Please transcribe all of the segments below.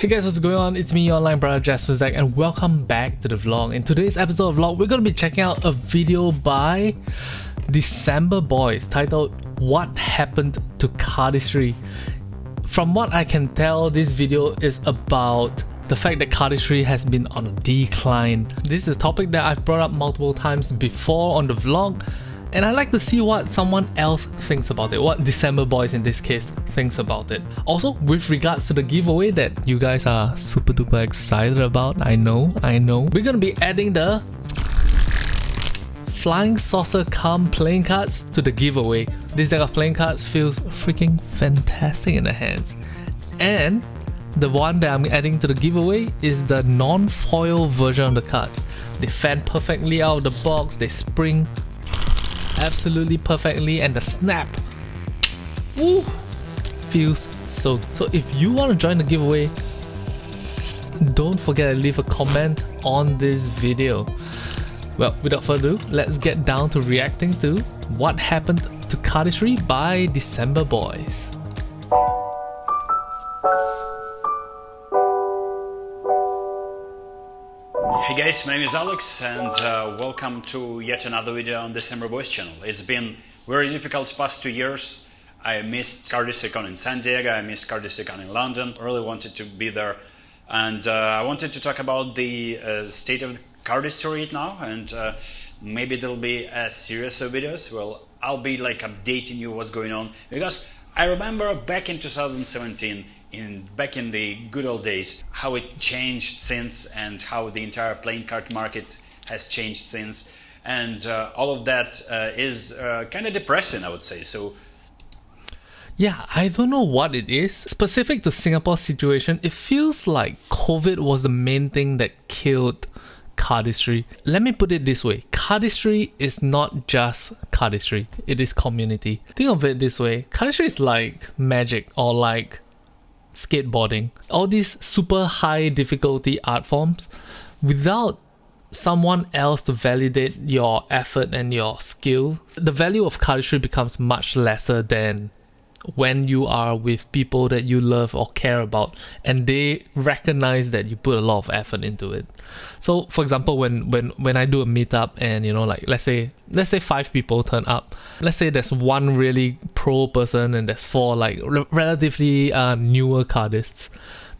Hey guys, what's going on? It's me, your online brother Jaspas, and welcome back to the vlog. In today's episode of vlog, we're going to be checking out a video by December Boys titled What Happened to Cardistry. From what I can tell, this video is about the fact that Cardistry has been on a decline. This is a topic that I've brought up multiple times before on the vlog, and I like to see what someone else thinks about it, what December Boys in this case thinks about it. Also, with regards to the giveaway that you guys are super duper excited about, I know, we're gonna be adding the Flying Saucer Come playing cards to the giveaway. This deck of playing cards feels freaking fantastic in the hands. And the one that I'm adding to the giveaway is the non-foil version of the cards. They fan perfectly out of the box, they spring absolutely perfectly, and the snap, woo, feels so good. So if you want to join the giveaway, don't forget to leave a comment on this video. Well, without further ado, let's get down to reacting to What Happened to Cardistry by December Boys. Hey guys, my name is Alex and welcome to yet another video on December Boys channel. It's been very difficult past 2 years. I missed Cardistry in San Diego, I missed Cardistry in London, really wanted to be there, and I wanted to talk about the state of Cardistry right now, and maybe there'll be a series of videos. Well, I'll be like updating you what's going on, because I remember back in 2017, back in the good old days, how it changed since, and how the entire playing card market has changed since, and all of that is kind of depressing, I would say. So yeah, I don't know what it is. Specific to Singapore's situation, it feels like COVID was the main thing that killed Cardistry. Let me put it this way, Cardistry is not just Cardistry, it is community. Think of it this way, Cardistry is like Magic or like skateboarding. All these super high difficulty art forms, without someone else to validate your effort and your skill, the value of Cardistry becomes much lesser than when you are with people that you love or care about and they recognize that you put a lot of effort into it. So for example, when I do a meetup and like let's say 5 people turn up, let's say there's one really pro person and there's 4 like relatively newer cardists.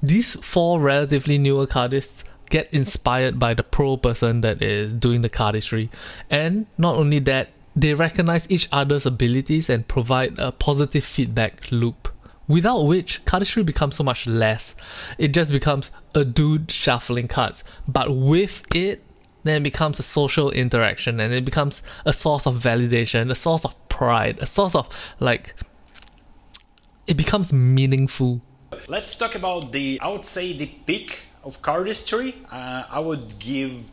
These 4 relatively newer cardists get inspired by the pro person that is doing the Cardistry, and not only that, they recognize each other's abilities and provide a positive feedback loop, without which Cardistry becomes so much less. It just becomes a dude shuffling cards, but with it, then it becomes a social interaction, and it becomes a source of validation, a source of pride, a source of like, it becomes meaningful. let's talk about I would say the peak of Cardistry. I would give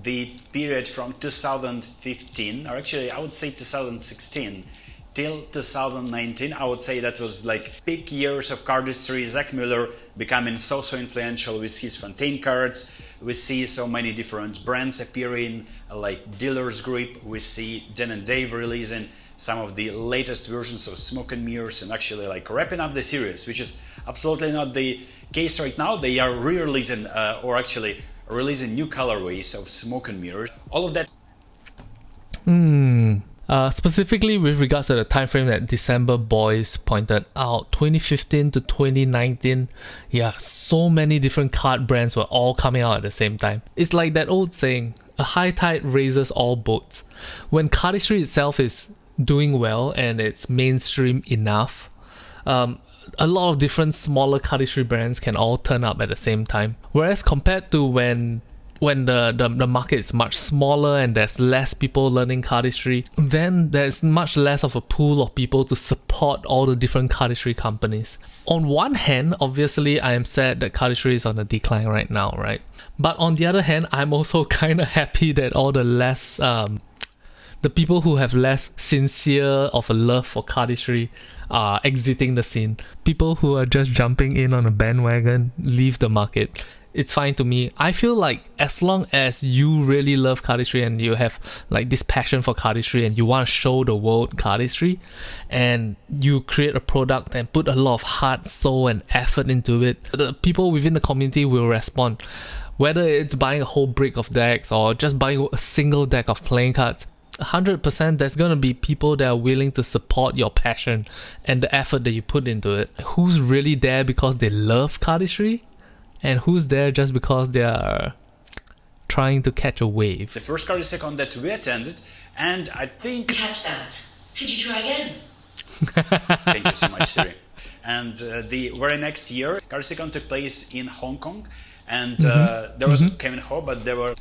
the period from 2015, or actually I would say 2016 till 2019. I would say that was like peak years of Cardistry. Zach Mueller becoming so influential with his Fontaine cards. We see so many different brands appearing, like Dealer's Grip. We see Dan and Dave releasing some of the latest versions of Smoke and Mirrors, and actually like wrapping up the series, which is absolutely not the case right now. They are re-releasing or actually releasing new colorways of Smoke and Mirrors. All of that. Specifically with regards to the time frame that December Boys pointed out, 2015 to 2019, yeah, so many different card brands were all coming out at the same time. It's like that old saying, a high tide raises all boats. When Cardistry itself is doing well and it's mainstream enough, a lot of different smaller Cardistry brands can all turn up at the same time. Whereas compared to when the market is much smaller and there's less people learning Cardistry, then there's much less of a pool of people to support all the different Cardistry companies. On one hand, obviously I am sad that Cardistry is on a decline right now, right? But on the other hand, I'm also kind of happy that all the less the people who have less sincere of a love for Cardistry are exiting the scene. People who are just jumping in on a bandwagon leave the market. it's fine to me. I feel like as long as you really love cardistry and you have like this passion for cardistry and you want to show the world cardistry, and you create a product and put a lot of heart, soul and effort into it, the people within the community will respond. Whether it's buying a whole brick of decks or just buying a single deck of playing cards, 100% there's gonna be people that are willing to support your passion and the effort that you put into it. Who's really there because they love cardistry, and who's there just because they are trying to catch a wave? The first CardistryCon that we attended, and I think... Catch that. Could you try again? Thank you so much, Siri. And the very next year, CardistryCon took place in Hong Kong, and there was Kevin Ho, but there were...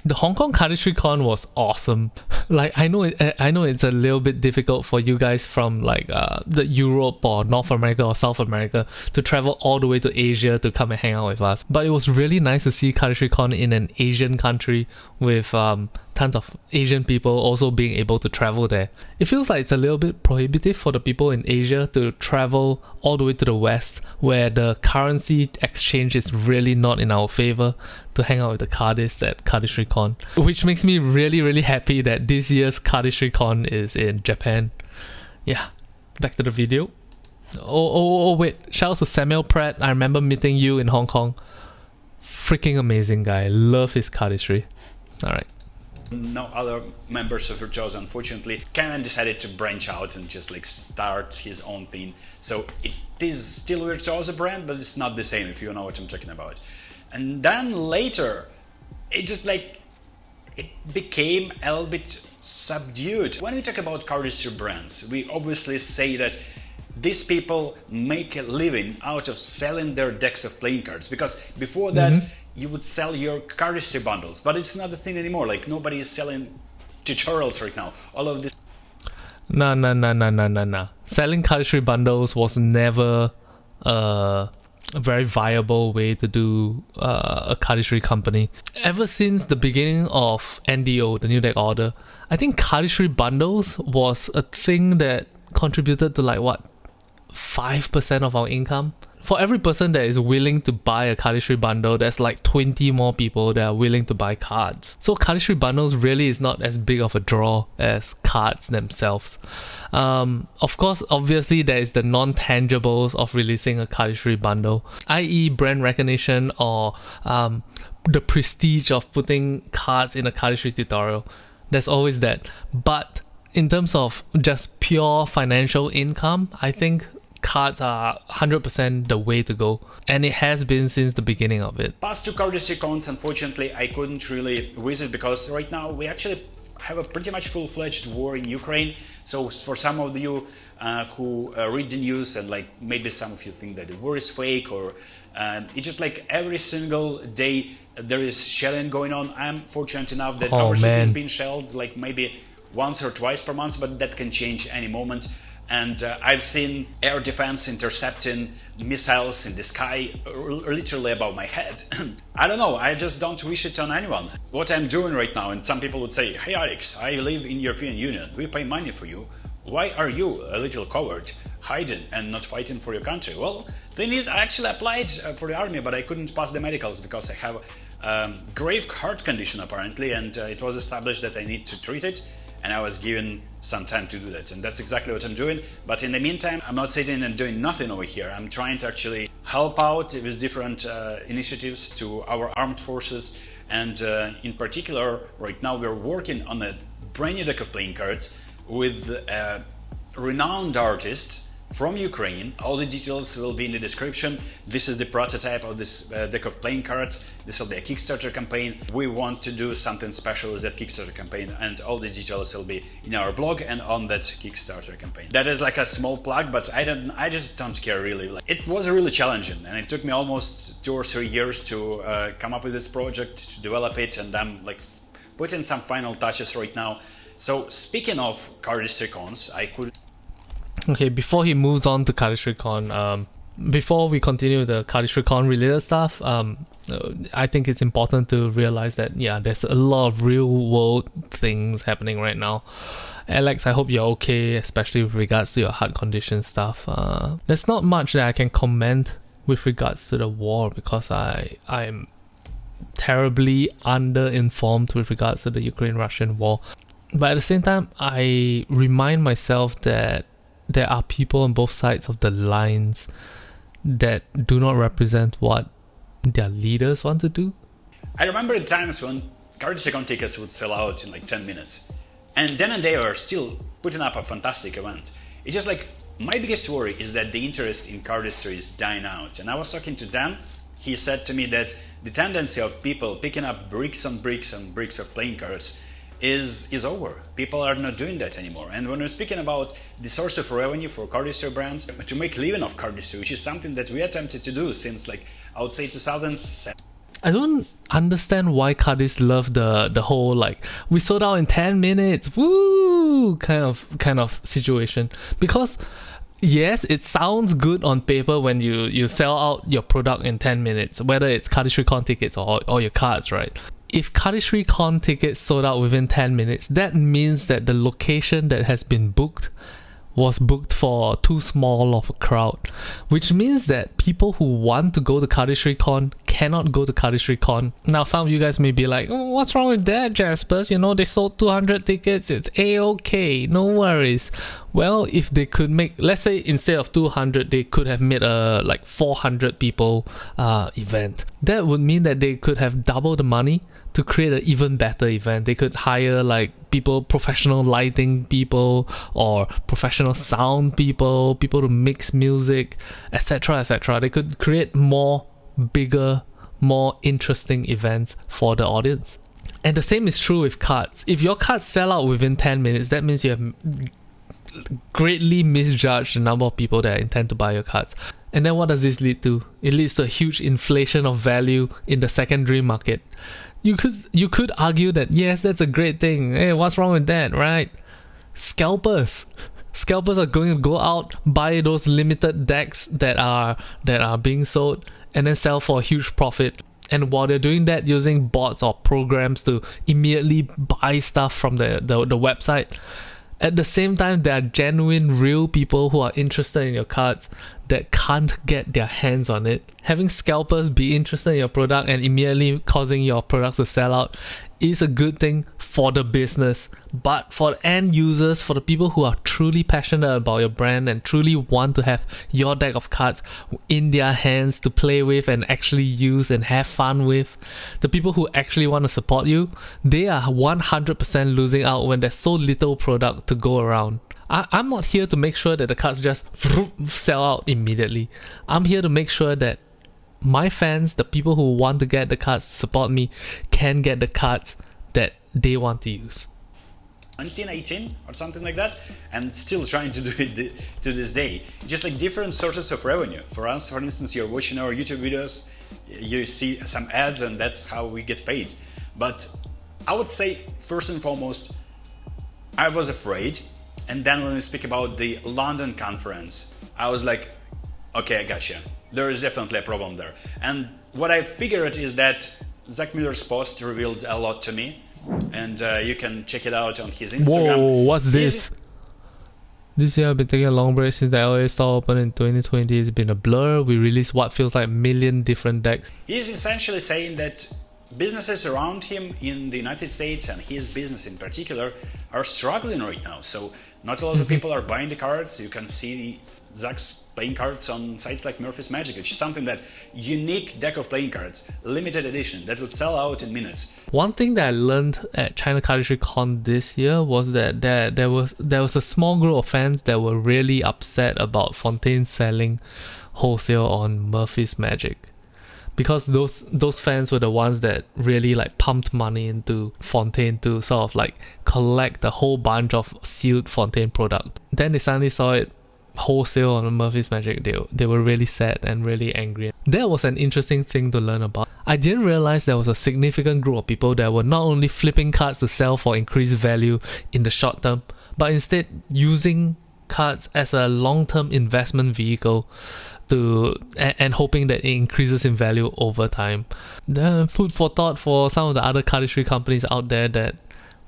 The Hong Kong Cardistry Con was awesome. Like I know it's a little bit difficult for you guys from like the Europe or North America or South America to travel all the way to Asia to come and hang out with us. But it was really nice to see Cardistry Con in an Asian country with tons of Asian people also being able to travel there. It feels like it's a little bit prohibitive for the people in Asia to travel all the way to the West, where the currency exchange is really not in our favor, to hang out with the cardists at Cardistry Con. Which makes me really, really happy that this year's Cardistry Con is in Japan. Yeah, back to the video. Oh, wait. Shout out to Samuel Pratt. I remember meeting you in Hong Kong. Freaking amazing guy. Love his cardistry. Alright. No other members of Virtuoso, unfortunately. Kevin decided to branch out and just like start his own thing. So it is still Virtuoso brand, but it's not the same, if you know what I'm talking about. And then later, it just like, it became a little bit subdued. When we talk about cardistry brands, we obviously say that these people make a living out of selling their decks of playing cards, because before that you would sell your cardistry bundles, but it's not the thing anymore. Like nobody is selling tutorials right now. All of this. No. Selling cardistry bundles was never a very viable way to do a cardistry company. Ever since the beginning of NDO, the New Deck Order, I think cardistry bundles was a thing that contributed to like what, 5% of our income. For every person that is willing to buy a cardistry bundle, there's like 20 more people that are willing to buy cards. So cardistry bundles really is not as big of a draw as cards themselves. Of course, obviously there is the non-tangibles of releasing a cardistry bundle, i.e. brand recognition or the prestige of putting cards in a cardistry tutorial. There's always that. But in terms of just pure financial income, I think cards are 100% the way to go, and it has been since the beginning of it. Past two Cardistry cons, unfortunately, I couldn't really visit because right now we actually have a pretty much full-fledged war in Ukraine. So for some of you who read the news and like maybe some of you think that the war is fake, or it's just like every single day there is shelling going on. I'm fortunate enough that our city is being shelled like maybe once or twice per month, but that can change any moment. And I've seen air defense intercepting missiles in the sky literally above my head. I don't know, I just don't wish it on anyone. What I'm doing right now, and some people would say, hey Alex, I live in European Union, we pay money for you. Why are you, a little coward, hiding and not fighting for your country? Well, thing is, I actually applied for the army, but I couldn't pass the medicals because I have grave heart condition apparently, and it was established that I need to treat it. And I was given some time to do that, and that's exactly what I'm doing. But in the meantime, I'm not sitting and doing nothing over here. I'm trying to actually help out with different initiatives to our armed forces, and in particular, right now we're working on a brand new deck of playing cards with a renowned artist from Ukraine. All the details will be in the description. This is the prototype of this deck of playing cards. This will be a Kickstarter campaign. We want to do something special with that Kickstarter campaign, and all the details will be in our blog and on that Kickstarter campaign. That is like a small plug, but I just don't care really. It was really challenging, and it took me almost 2 or 3 years to come up with this project, to develop it, and I'm like putting some final touches right now. So speaking of Cardistry cons, I could... Okay, before he moves on to Cardistry Con, before we continue the Cardistry Con related stuff, I think it's important to realize that, yeah, there's a lot of real world things happening right now. Alex, I hope you're okay, especially with regards to your heart condition stuff. There's not much that I can comment with regards to the war, because I'm terribly underinformed with regards to the Ukraine-Russian war. But at the same time, I remind myself that there are people on both sides of the lines that do not represent what their leaders want to do. I remember the times when Cardistry tickets would sell out in like 10 minutes. And then and they are still putting up a fantastic event. It's just like, my biggest worry is that the interest in Cardistry is dying out. And I was talking to Dan, he said to me that the tendency of people picking up bricks on bricks and bricks of playing cards is over. People are not doing that anymore. And when we're speaking about the source of revenue for Cardistry brands, to make a living of Cardistry, which is something that we attempted to do since like, I would say 2007. I don't understand why Cardis love the whole like we sold out in 10 minutes, woo kind of situation. Because yes, it sounds good on paper when you sell out your product in 10 minutes, whether it's Cardistry Con tickets or your cards, right? If Cardistry Con tickets sold out within 10 minutes, that means that the location that has been booked was booked for too small of a crowd, which means that people who want to go to Cardistry Con cannot go to Cardistry Con. Now, some of you guys may be like, oh, what's wrong with that, Jaspas? You know, they sold 200 tickets, it's a-okay, no worries. Well, if they could make, let's say instead of 200, they could have made a like 400 people event. That would mean that they could have doubled the money to create an even better event. They could hire like people, professional lighting people or professional sound people, people to mix music, etc, etc. They could create more bigger, more interesting events for the audience. And the same is true with cards. If your cards sell out within 10 minutes, that means you have greatly misjudged the number of people that intend to buy your cards. And then what does this lead to? It leads to a huge inflation of value in the secondary market. You could argue that yes, that's a great thing. Hey, what's wrong with that, right? Scalpers are going to go out, buy those limited decks that are being sold, and then sell for a huge profit. And while they're doing that, using bots or programs to immediately buy stuff from the website. At the same time, there are genuine, real people who are interested in your cards that can't get their hands on it. Having scalpers be interested in your product and immediately causing your products to sell out is a good thing for the business. But for end users, for the people who are truly passionate about your brand and truly want to have your deck of cards in their hands to play with and actually use and have fun with, the people who actually want to support you, they are 100% losing out when there's so little product to go around. I'm not here to make sure that the cards just sell out immediately. I'm here to make sure that my fans, the people who want to get the cards to support me, can get the cards that they want to use. 1918 or something like that, and still trying to do it to this day. Just like different sources of revenue. For us, for instance, you're watching our YouTube videos, you see some ads, and that's how we get paid. But I would say, first and foremost, I was afraid. And then when we speak about the London conference, I was like, okay, I gotcha. There is definitely a problem there. And what I figured is that Zach Miller's post revealed a lot to me. And you can check it out on his Instagram. Whoa, what's this? This year I've been taking a long break since the LA store opened in 2020. It's been a blur. We released what feels like a million different decks. He's essentially saying that businesses around him in the United States, and his business in particular, are struggling right now. So not a lot of people are buying the cards. You can see Zach's playing cards on sites like Murphy's Magic, which is something that unique deck of playing cards, limited edition, that would sell out in minutes. One thing that I learned at China Cardistry Con this year was that there was a small group of fans that were really upset about Fontaine selling wholesale on Murphy's Magic. Because those fans were the ones that really like pumped money into Fontaine to sort of like collect a whole bunch of sealed Fontaine product. Then they suddenly saw it wholesale on Murphy's Magic. They were really sad and really angry. That was an interesting thing to learn about. I didn't realize there was a significant group of people that were not only flipping cards to sell for increased value in the short term, but instead using cards as a long-term investment vehicle and hoping that it increases in value over time. Food for thought for some of the other cardistry companies out there that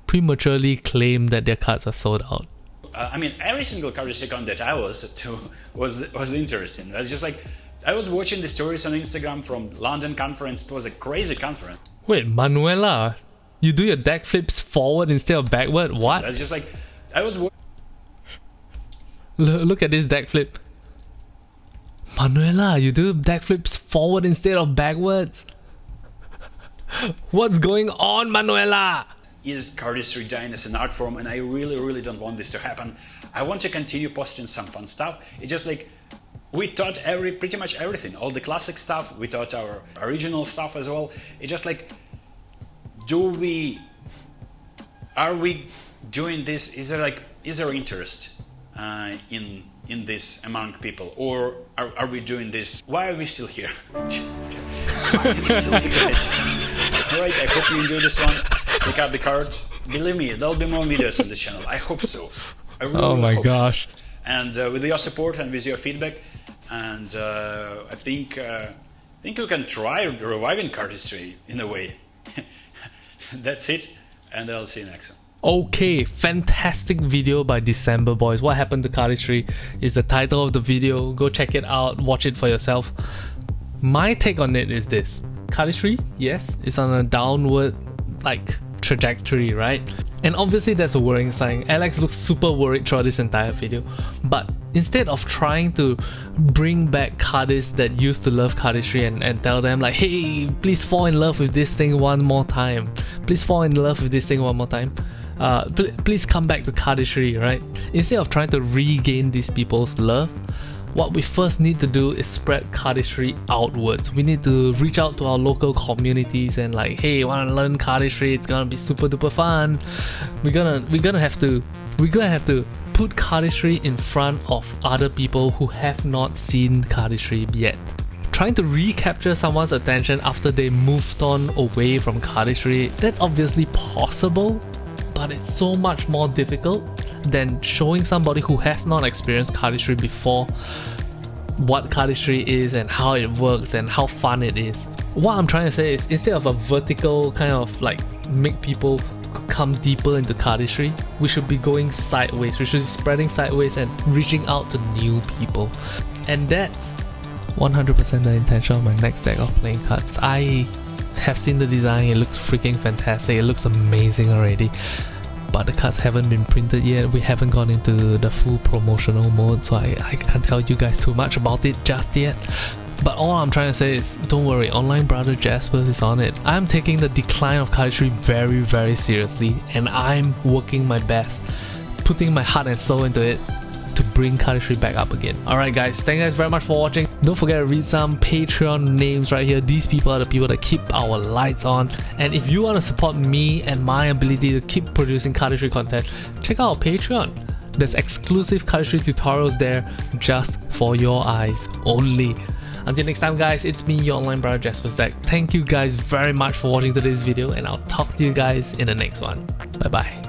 prematurely claim that their cards are sold out. I mean, every single Cardistry con that I was to was interesting. It's just like I was watching the stories on Instagram from London conference. It was a crazy conference. Wait, Manuela, you do your deck flips forward instead of backward? What? That's just like, I was Look at this deck flip. Manuela, you do deck flips forward instead of backwards. What's going on, Manuela? Is cardistry dying as an art form, and I really don't want this to happen. I want to continue posting some fun stuff. It's just like we taught pretty much everything, all the classic stuff. We taught our original stuff as well. It's just like, are we doing this? Is there interest in this among people, or are we doing this? Why are we still here? Alright, I hope you enjoyed this one. Pick up the cards. Believe me, there'll be more videos on this channel. I hope so. I really Oh my hope gosh. so. And with your support and with your feedback, and I think we can try reviving cardistry in a way. That's it, and I'll see you next one. Okay, fantastic video by December boys. What happened to cardistry is the title of the video. Go check it out, watch it for yourself. My take on it is this. Cardistry, yes, it's on a downward trajectory, right? And obviously that's a worrying sign. Alex looks super worried throughout this entire video. But instead of trying to bring back cardists that used to love cardistry and tell them like, hey, please fall in love with this thing one more time. Please fall in love with this thing one more time. Please come back to cardistry, right? Instead of trying to regain these people's love, what we first need to do is spread cardistry outwards. We need to reach out to our local communities and like, hey, wanna learn cardistry? It's gonna be super duper fun. We're gonna have to put cardistry in front of other people who have not seen cardistry yet. Trying to recapture someone's attention after they moved on away from cardistry, that's obviously possible, but it's so much more difficult than showing somebody who has not experienced cardistry before what cardistry is and how it works and how fun it is. What I'm trying to say is, instead of a vertical kind of like make people come deeper into cardistry, we should be going sideways. We should be spreading sideways and reaching out to new people. And that's 100% the intention of my next deck of playing cards. I have seen the design, it looks freaking fantastic, it looks amazing already. But the cards haven't been printed yet, we haven't gone into the full promotional mode, so I can't tell you guys too much about it just yet. But all I'm trying to say is, don't worry, online brother Jaspas is on it. I'm taking the decline of cardistry very seriously, and I'm working my best, putting my heart and soul into it to bring cardistry back up again. Alright guys, thank you guys very much for watching. Don't forget to read some Patreon names right here. These people are the people that keep our lights on. And if you want to support me and my ability to keep producing cardistry content, check out our Patreon. There's exclusive cardistry tutorials there just for your eyes only. Until next time guys, it's me, your online brother Jaspas. Thank you guys very much for watching today's video, and I'll talk to you guys in the next one. Bye bye.